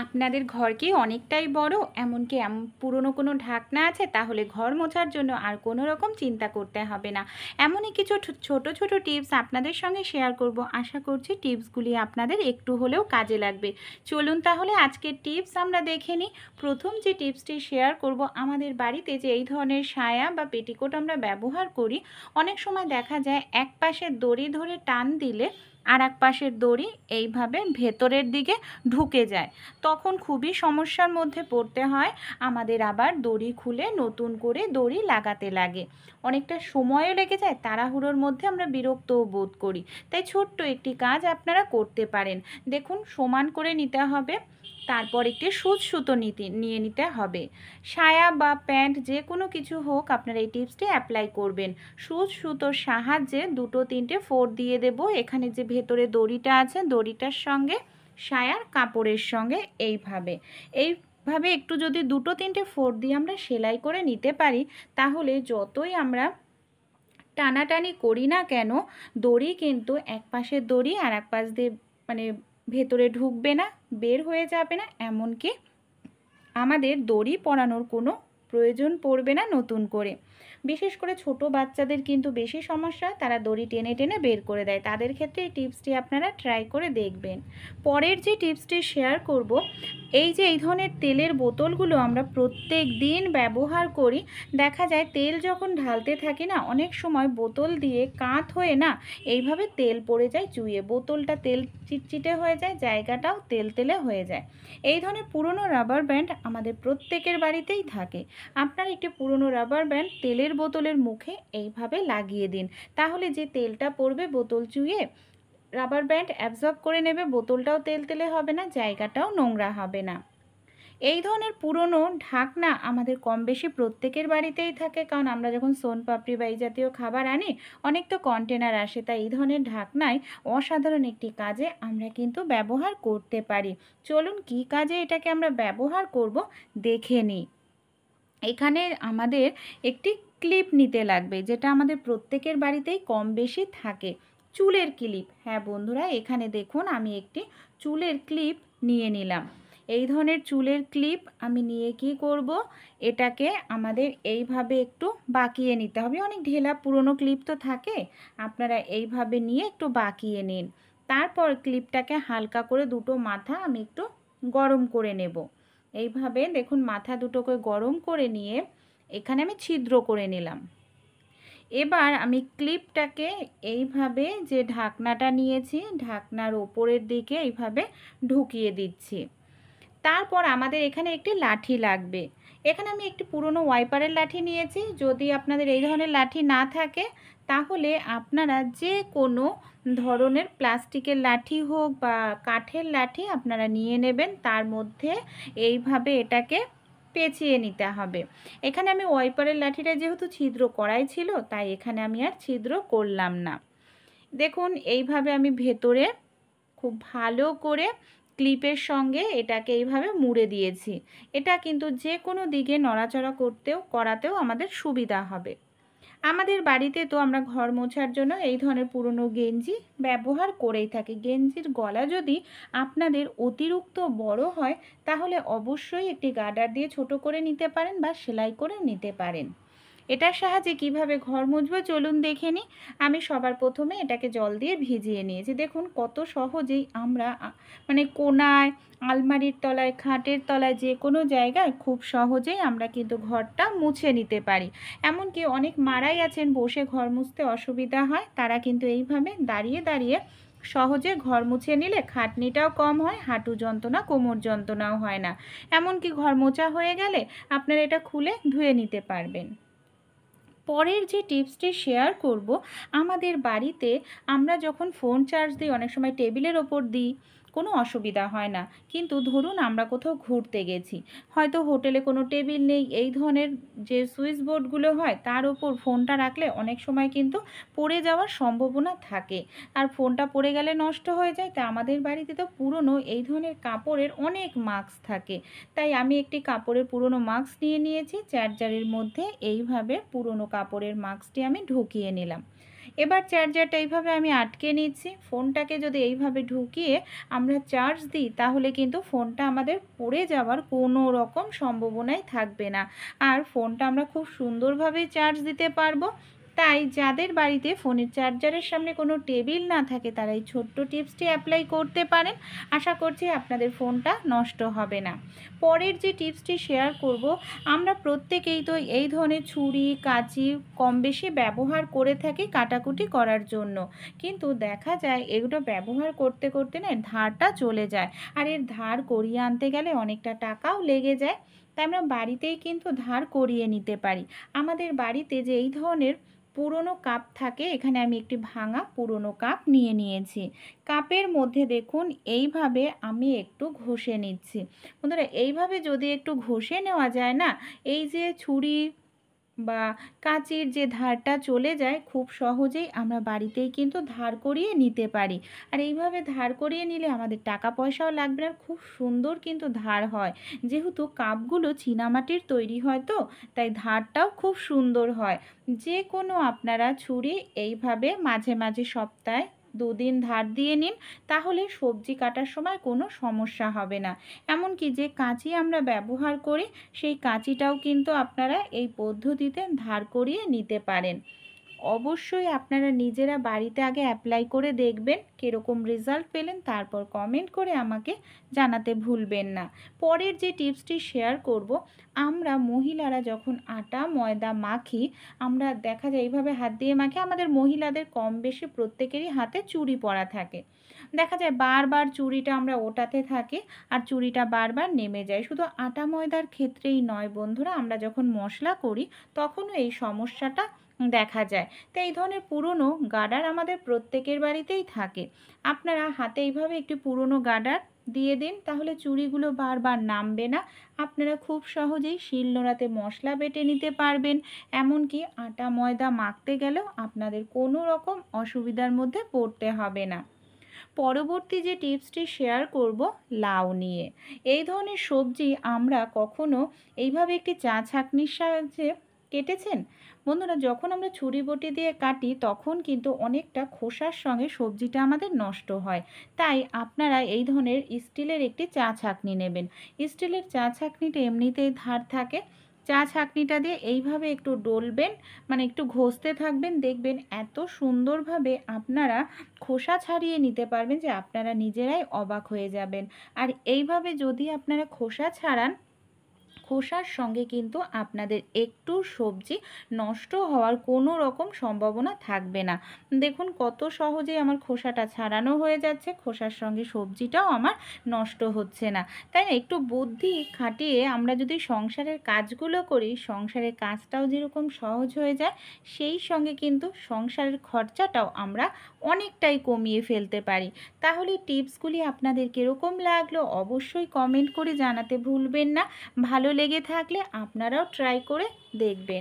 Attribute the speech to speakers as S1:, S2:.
S1: আপনাদের ঘর কি অনেকটাই বড়, এমনকি পুরনো কোনো ঢাকনা আছে? তাহলে ঘর মোছার জন্য আর কোনো রকম চিন্তা করতে হবে না। এমনই কিছু ছোট ছোট টিপস আপনাদের সঙ্গে শেয়ার করব। আশা করছি টিপসগুলি আপনাদের একটু হলেও কাজে লাগবে। চলুন তাহলে আজকের টিপস আমরা দেখে নিই। প্রথম যে টিপসটি শেয়ার করব, আমাদের বাড়িতে যে এই ধরনের সায়া বা পেটিকোট আমরা ব্যবহার করি, অনেক সময় দেখা যায় এক পাশে দড়ি ধরে টান দিলে আর এক পাশের দড়ি এইভাবে ভেতরের দিকে ঢুকে যায়। তখন খুবই সমস্যার মধ্যে পড়তে হয়, আমাদের আবার দড়ি খুলে নতুন করে দড়ি লাগাতে লাগে, অনেকটা সময়ও লেগে যায়, তাড়াহুড়োর মধ্যে আমরা বিরক্তও বোধ করি। তাই ছোট্ট একটি কাজ আপনারা করতে পারেন। দেখুন, সমান করে নিতে হবে, তারপর একটি সুচ সুতো নিয়ে নিতে হবে। সায়া বা প্যান্ট যে কোনো কিছু হোক, আপনারা এই টিপসটি অ্যাপ্লাই করবেন। সুচ সুতোর সাহায্যে দুটো তিনটে ফোর দিয়ে দেব এখানে যে ভেতরে দড়িটা আছে, দড়িটার সঙ্গে সায়ার কাপড়ের সঙ্গে এইভাবে একটু যদি দুটো তিনটে ফোর দিয়ে আমরা সেলাই করে নিতে পারি, তাহলে যতই আমরা টানাটানি করি না কেন, দড়ি কিন্তু এক পাশের দড়ি আর এক পাশ দিয়ে মানে ভেতরে ঢুকবে না, বের হয়ে যাবে না, এমনকি আমাদের দড়ি পরানোর কোনো প্রয়োজন পড়বে না নতুন করে। বিশেষ করে ছোট বাচ্চাদের কিন্তু বেশি সমস্যা, তারা দড়ি টেনে টেনে বের করে দেয়, তাদের ক্ষেত্রে এই টিপসটি আপনারা ট্রাই করে দেখবেন। পরের যে টিপসটি শেয়ার করব, এই ধরনের তেলের বোতলগুলো আমরা প্রত্যেক দিন ব্যবহার করি। দেখা যায় তেল যখন ঢালতে থাকি না, অনেক সময় বোতল দিয়ে কাত হয়ে না এইভাবে তেল পড়ে যায় চুইয়ে, বোতলটা তেল চিটচিটে হয়ে যায়, জায়গাটাও তেলতেলে হয়ে যায়। এই ধরনের পুরনো রাবার ব্যান্ড আমাদের প্রত্যেকের বাড়িতেই থাকে। আপনার একটি পুরনো রাবার ব্যান্ড তেলের বোতলের মুখে এইভাবে লাগিয়ে দিন, তাহলে যে তেলটা পড়বে বোতল চুইয়ে, রাবার ব্যান্ড অ্যাবজর্ব করে নেবে, বোতলটাও তেলতেলে হবে না, জায়গাটাও নোংরা হবে না। এই ধরনের পুরনো ঢাকনা আমাদের কম বেশি প্রত্যেকের বাড়িতেই থাকে, কারণ আমরা যখন সোনপাপড়ি বা এই জাতীয় খাবার আনি, অনেক তো কন্টেনার আসে, তাই এই ধরনের ঢাকনায় অসাধারণ একটি কাজে আমরা কিন্তু ব্যবহার করতে পারি। চলুন কী কাজে এটাকে আমরা ব্যবহার করব দেখে নিই। এখানে আমাদের একটি ক্লিপ নিতে লাগবে, যেটা আমাদের প্রত্যেকের বাড়িতেই কম বেশি থাকে, চুলের ক্লিপ। হ্যাঁ বন্ধুরা, এখানে দেখুন আমি একটি চুলের ক্লিপ নিয়ে নিলাম। এই ধরনের চুলের ক্লিপ আমি নিয়ে কি করব, এটাকে আমাদের এইভাবে একটু বাঁকিয়ে নিতে হবে। অনেক ঢেলা পুরনো ক্লিপ তো থাকে, আপনারা এইভাবে নিয়ে একটু বাঁকিয়ে নিন। তারপর ক্লিপটাকে হালকা করে দুটো মাথা আমি একটু গরম করে নেব। এইভাবে দেখুন মাথা দুটোকে গরম করে নিয়ে এখানে আমি ছিদ্র করে নিলাম। এবার আমি ক্লিপটাকে এইভাবে যে ঢাকনাটা নিয়েছি, ঢাকনার ওপরের দিকে এইভাবে ঢুকিয়ে দিচ্ছি। তারপর আমাদের এখানে একটি লাঠি লাগবে। এখানে আমি একটি পুরনো ওয়াইপারের লাঠি নিয়েছি। যদি আপনাদের এই ধরনের লাঠি না থাকে, তাহলে আপনারা যে কোনো ধরনের প্লাস্টিকের লাঠি হোক বা কাঠের লাঠি আপনারা নিয়ে নেবেন, তার মধ্যে এইভাবে এটাকে পেঁচিয়ে নিতে হবে। এখানে আমি ওয়াইপারের লাঠিটা যেহেতু ছিদ্র করাই ছিল, তাই এখানে আমি আর ছিদ্র করলাম না। দেখুন এইভাবে আমি ভেতরে খুব ভালো করে ক্লিপের সঙ্গে এটাকে এইভাবে মুড়ে দিয়েছি। এটা কিন্তু যে কোনো দিকে নড়াচড়া করাতেও আমাদের সুবিধা হবে। আমাদের বাড়িতে তো আমরা ঘর মোছার জন্য এই ধরনের পুরনো গেঞ্জি ব্যবহার করেই থাকি। গেঞ্জির গলা যদি আপনাদের অতিরিক্ত বড় হয়, তাহলে অবশ্যই একটি গার্ডার দিয়ে ছোট করে নিতে পারেন বা সেলাই করে নিতে পারেন। এটার সাহায্যে কিভাবে ঘর মুছবো চলুন দেখে নিই। আমি সবার প্রথমে এটাকে জল দিয়ে ভিজিয়ে নিয়েছি। দেখুন কত সহজেই আমরা মানে কোণায়, আলমারির তলায়, খাটের তলায়, যে কোনো জায়গায় খুব সহজেই আমরা কিন্তু ঘরটা মুছে নিতে পারি। এমনকি অনেক মারাই আছেন বসে ঘর মুছতে অসুবিধা হয়, তারা কিন্তু এইভাবে দাঁড়িয়ে দাঁড়িয়ে সহজে ঘর মুছে নিলে খাটনিটাও কম হয়, হাঁটু যন্ত্রণা, কোমর যন্ত্রণাও হয় না। এমনকি ঘর মোছা হয়ে গেলে আপনারা এটা খুলে ধুয়ে নিতে পারবেন। পরের যে টিপসটি শেয়ার করব, আমাদের বাড়িতে আমরা যখন ফোন চার্জ দিই, অনেক সময় টেবিলের ওপর দিই, কোনো অসুবিধা হয় না। কিন্তু ধরুন আমরা কোথাও ঘুরতে গেছি, হয়তো হোটেলে কোনো টেবিল নেই, এই ধরনের যে সুইচ বোর্ডগুলো হয় তার ওপর ফোনটা রাখলে অনেক সময় কিন্তু পড়ে যাওয়ার সম্ভাবনা থাকে, আর ফোনটা পড়ে গেলে নষ্ট হয়ে যায়। তা আমাদের বাড়িতে তো পুরনো এই ধরনের কাপড়ের অনেক মাস্ক থাকে, তাই আমি একটি কাপড়ের পুরনো মাস্ক নিয়ে নিয়েছি। চার্জারের মধ্যে এইভাবে পুরনো কাপড়ের মাস্কটি আমি ঢুকিয়ে নিলাম। এবার চার্জারটা এইভাবে আমি আটকে নিচ্ছি। ফোনটাকে যদি এইভাবে ঢুকিয়ে আমরা চার্জ দিই তাহলে কিন্তু ফোনটা আমাদের পড়ে যাওয়ার কোনো রকম সম্ভাবনাই থাকবে না, আর ফোনটা আমরা খুব সুন্দরভাবেই চার্জ দিতে পারবো। তাই যাদের বাড়িতে ফোনের চার্জারের সামনে কোনো টেবিল না থাকে তারা এই ছোট্ট টিপসটি অ্যাপ্লাই করতে পারেন। আশা করছি আপনাদের ফোনটা নষ্ট হবে না। পরের যে টিপসটি শেয়ার করব, আমরা প্রত্যেকেই তো এই ধরনের ছুরি কাঁচি কম বেশি ব্যবহার করে থাকি কাটাকুটি করার জন্য, কিন্তু দেখা যায় এগুলো ব্যবহার করতে করতে না ধারটা চলে যায়, আর এর ধার করিয়ে আনতে গেলে অনেকটা টাকাও লেগে যায়। তাই আমরা বাড়িতেই কিন্তু ধার করিয়ে নিতে পারি। আমাদের বাড়িতে যে এই ধরনের পুরনো কাপ থাকে, এখানে আমি একটি ভাঙা পুরনো কাপ নিয়ে নিয়েছি। কাপের মধ্যে দেখুন এইভাবে আমি একটু ঘষে নিচ্ছি। বন্ধুরা, এইভাবে যদি একটু ঘষে নেওয়া যায় না, এই যে ছুরি বা কাঁচির যে ধারটা চলে যায়, খুব সহজেই আমরা বাড়িতেই কিন্তু ধার করিয়ে নিতে পারি। আর এইভাবে ধার করিয়ে নিলে আমাদের টাকা পয়সাও লাগবে না, খুব সুন্দর কিন্তু ধার হয়। যেহেতু কাপগুলো চীনামাটির তৈরি হয়, তো তাই ধারটাও খুব সুন্দর হয়। যে কোনো আপনারা ছুরি এইভাবে মাঝে মাঝে সপ্তাহে 2 দিন ধার দিয়ে নিন, তাহলে সবজি কাটার সময় কোনো সমস্যা হবে না। এমনকি যে কাঁচি আমরা ব্যবহার করি সেই কাঁচিটাও কিন্তু আপনারা এই পদ্ধতিতে ধার করিয়ে নিতে পারেন। অবশ্যই আপনারা নিজেরা বাড়িতে আগে অ্যাপ্লাই করে দেখবেন, কীরকম রেজাল্ট পেলেন, তারপর কমেন্ট করে আমাকে জানাতে ভুলবেন না। পরের যে টিপসটি শেয়ার করব, আমরা মহিলারা যখন আটা ময়দা মাখি, আমরা দেখা যায় এইভাবে হাত দিয়ে মাখি। আমাদের মহিলাদের কম বেশি প্রত্যেকেরই হাতে চুড়ি পরা থাকে। দেখা যায় বারবার চুড়িটা আমরা ওঠাতে থাকি আর চুড়িটা বারবার নেমে যায়। শুধু আটা ময়দার ক্ষেত্রেই নয় বন্ধুরা, আমরা যখন মশলা করি তখনও এই সমস্যাটা দেখা যায়। তো এই ধরনের পুরনো গার্ডার আমাদের প্রত্যেকের বাড়িতেই থাকে। আপনারা হাতে এইভাবে একটি পুরনো গার্ডার দিয়ে দিন, তাহলে চুড়িগুলো বারবার নামবে না। আপনারা খুব সহজেই শিলনোড়াতে মশলা বেটে নিতে পারবেন। এমনকি আটা ময়দা মাখতে গেলেও আপনাদের কোনো রকম অসুবিধার মধ্যে পড়তে হবে না। পরবর্তী যে টিপসটি শেয়ার করব, লাউ নিয়ে। এই ধরনের সবজি আমরা কখনো এইভাবে একটি চা ছাঁকনির সাহায্যে কেটেছেন? বন্ধুরা, যখন আমরা ছুরি বটি দিয়ে কাটি তখন কিন্তু অনেকটা খোসার সঙ্গে সবজিটা আমাদের নষ্ট হয়। তাই আপনারা এই ধরনের স্টিলের একটি চা ছাঁকনি নেবেন। স্টিলের চা ছাঁকনিটা এমনিতেই ধার থাকে। চা ছাঁকনিটা দিয়ে এইভাবে একটু ডলবেন, মানে একটু ঘষতে থাকবেন, দেখবেন এত সুন্দরভাবে আপনারা খোসা ছাড়িয়ে নিতে পারবেন যে আপনারা নিজেরাই অবাক হয়ে যাবেন। আর এইভাবে যদি আপনারা খোসা ছাড়ান, খোসার সঙ্গে কিন্তু আপনাদের একটু সবজি নষ্ট হওয়ার কোনো রকম সম্ভাবনা থাকবে না। দেখুন কত সহজেই আমার খোসাটা ছাড়ানো হয়ে যাচ্ছে, খোসার সঙ্গে সবজিটাও আমার নষ্ট হচ্ছে না। তাই না? একটু বুদ্ধি খাটিয়ে আমরা যদি সংসারের কাজগুলো করি, সংসারের কাজটাও যেরকম সহজ হয়ে যায়, সেই সঙ্গে কিন্তু সংসারের খরচাটাও আমরা অনেকটাই কমিয়ে ফেলতে পারি। তাহলে টিপসগুলি আপনাদের কীরকম লাগলো অবশ্যই কমেন্ট করে জানাতে ভুলবেন না। ভালো লেগে থাকলে আপনারাও ট্রাই করে দেখবেন।